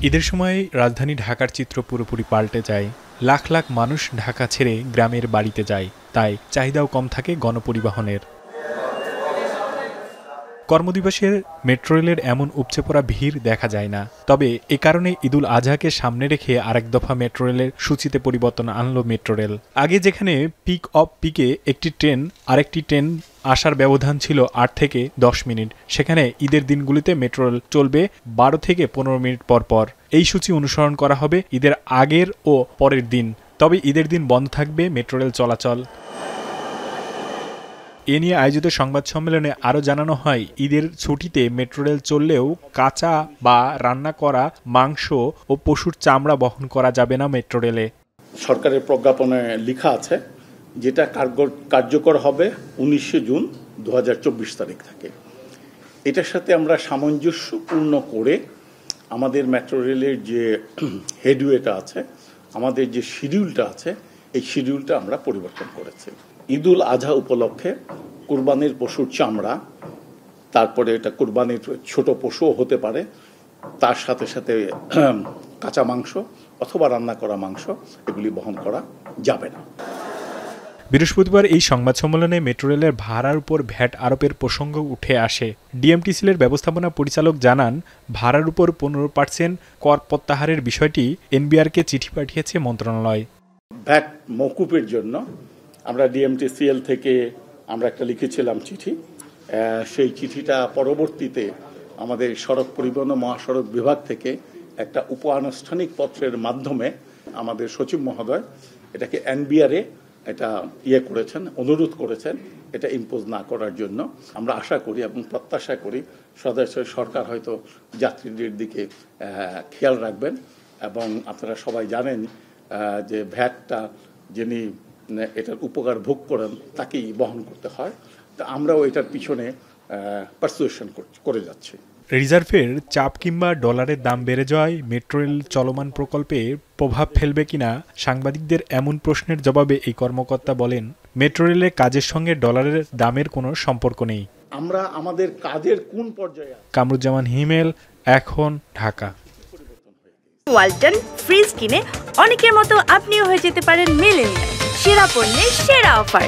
ঈদের সময় রাজধানী ঢাকার চিত্র পুরোপুরি পাল্টে যায়। লাখ লাখ মানুষ ঢাকা ছেড়ে গ্রামের বাড়িতে যায়, তাই চাহিদাও কম থাকে গণপরিবহনের। কর্মদিবসের মেট্রো রেলের এমন উপচে পড়া ভিড় দেখা যায় না। তবে এ কারণে ঈদুল আজহাকে সামনে রেখে আরেক দফা মেট্রো রেলের সূচিতে পরিবর্তন আনল মেট্রো রেল। আগে যেখানে পিক অফ পিকে একটি ট্রেন আরেকটি ট্রেন আসার ব্যবধান ছিল ৮ থেকে ১০ মিনিট, সেখানে ঈদের দিনগুলিতে মেট্রো রেল চলবে ১২ থেকে ১৫ মিনিট পর পর। এই সূচি অনুসরণ করা হবে ঈদের আগের ও পরের দিন। তবে ঈদের দিন বন্ধ থাকবে মেট্রো রেল চলাচল। এ নিয়ে আয়োজিত সংবাদ সম্মেলনে আরও জানানো হয়, ঈদের ছুটিতে মেট্রো রেল চললেও কাঁচা বা রান্না করা মাংস ও পশুর চামড়া বহন করা যাবে না মেট্রো রেলে। সরকারের প্রজ্ঞাপনে লেখা আছে যেটা কার্যকর হবে ১৯শে জুন ২০২৪ তারিখ থেকে। এটার সাথে আমরা সামঞ্জস্যপূর্ণ করে আমাদের মেট্রো রেলের যে হেডওয়েটা আছে, আমাদের যে শিডিউলটা আছে, এই শিডিউলটা আমরা পরিবর্তন করেছি। ঈদুল আজহা উপলক্ষে কুরবানির পশুর চামড়া, তারপরে এটা কুরবানির ছোট পশুও হতে পারে, তার সাথে সাথে কাঁচা মাংস অথবা রান্না করা মাংস, এগুলি বহন করা যাবে না। বৃহস্পতিবার এই সংবাদ সম্মেলনে মেট্রো রেলের ভাড়ার উপর ভ্যাট আরোপের প্রসঙ্গ উঠে আসে। ডিএমটিসিএলের ব্যবস্থাপনা পরিচালক জানান, ভাড়ার উপর ১৫% কর প্রত্যাহারের বিষয়টি এনবিআরকে চিঠি পাঠিয়েছে মন্ত্রণালয়। ভ্যাট মওকুফের জন্য আমরা ডিএমটিসিএল থেকে আমরা একটা লিখেছিলাম চিঠি। সেই চিঠিটা পরবর্তীতে আমাদের সড়ক পরিবহন ও মহাসড়ক বিভাগ থেকে একটা উপ-আনুষ্ঠানিক পত্রের মাধ্যমে আমাদের সচিব মহোদয় এটাকে এনবিআরে এটা করেছেন, অনুরোধ করেছেন এটা ইম্পোজ না করার জন্য। আমরা আশা করি এবং প্রত্যাশা করি সরকার হয়তো যাত্রীদের দিকে খেয়াল রাখবেন। এবং আপনারা সবাই জানেন যে ভ্যাটটা যিনি এটার উপকার ভোগ করেন তাকেই বহন করতে হয়। তা আমরাও এটার পিছনে পারসুয়েশন করে যাচ্ছি। রিজার্ভের চাপ কিংবা ডলারের দাম বেড়ে যাওয়ায় মেট্রো রেল চলমান প্রকল্পে প্রভাব ফেলবে কিনা সাংবাদিকদের এমন প্রশ্নের জবাবে এই কর্মকর্তা বলেন, মেট্রো রেলের কাজের সঙ্গে ডলারের দামের কোনো সম্পর্ক নেই। আমরা আমাদের কাজের কোন পর্যায়ে। কামরুজ্জামান হিমেল, এখন, ঢাকা। ওয়ালটন ফ্রিজ কিনে অনেকের মতো আপনিও হয়ে যেতে পারেন মিলেনিয়াল। সেরা পণ্যের সেরা অফার।